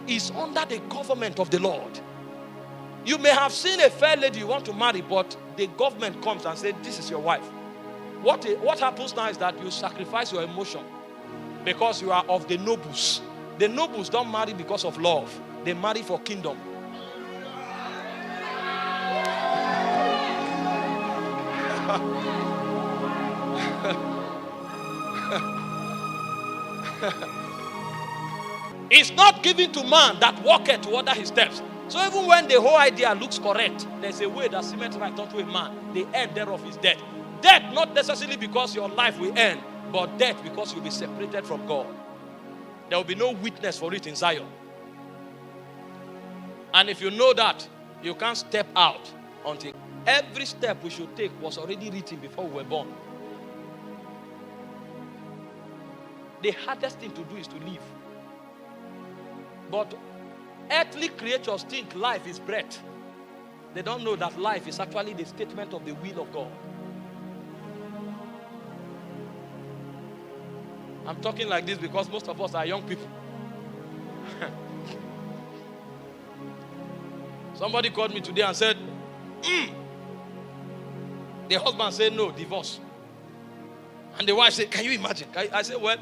is under the government of the Lord. You may have seen a fair lady you want to marry, but the government comes and says, this is your wife. What happens now is that you sacrifice your emotion because you are of the nobles. The nobles don't marry because of love. They marry for kingdom. It's not given to man that walketh to order his steps. So even when the whole idea looks correct, there's a way that seemeth right unto a man. The end thereof is death. Death not necessarily because your life will end, but death because you'll be separated from God. There will be no witness for it in Zion. And if you know that, you can't step out until every step we should take was already written before we were born. The hardest thing to do is to live. But earthly creatures think life is breath. They don't know that life is actually the statement of the will of God. I'm talking like this because most of us are young people. Somebody called me today and said, the husband said no, divorce. And the wife said, can you imagine? I said, well,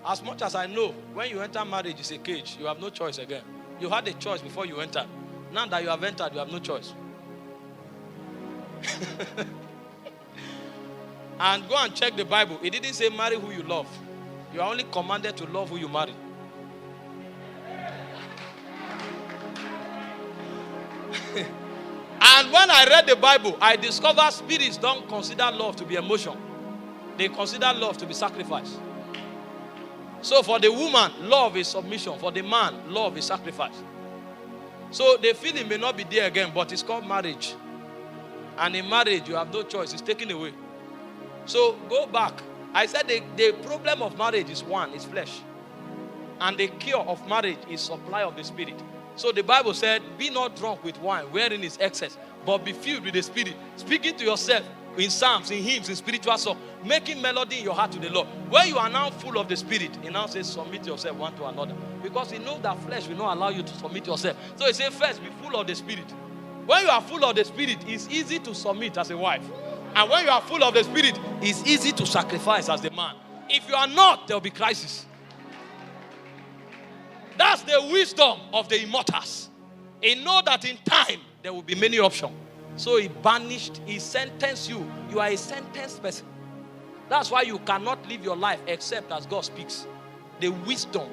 as much as I know, when you enter marriage, it's a cage. You have no choice again. You had a choice before you entered. Now that you have entered, you have no choice. And go and check the Bible. It didn't say marry who you love. You are only commanded to love who you marry. And when I read the Bible, I discovered spirits don't consider love to be emotion. They consider love to be sacrifice. So for the woman, love is submission. For the man, love is sacrifice. So the feeling may not be there again, but it's called marriage. And in marriage, you have no choice. It's taken away. So go back. I said the problem of marriage is one, is flesh. And the cure of marriage is supply of the Spirit. So the Bible said, be not drunk with wine, wherein is excess, but be filled with the Spirit. Speaking to yourself in psalms, in hymns, in spiritual songs, making melody in your heart to the Lord. When you are now full of the Spirit, he now says, submit yourself one to another. Because he knows that flesh will not allow you to submit yourself. So he says, first, be full of the Spirit. When you are full of the Spirit, it's easy to submit as a wife. And when you are full of the Spirit, it's easy to sacrifice as the man. If you are not, there will be crisis. That's the wisdom of the immortals. He knows that in time, there will be many options. So he banished, he sentenced you. You are a sentenced person. That's why you cannot live your life except as God speaks. The wisdom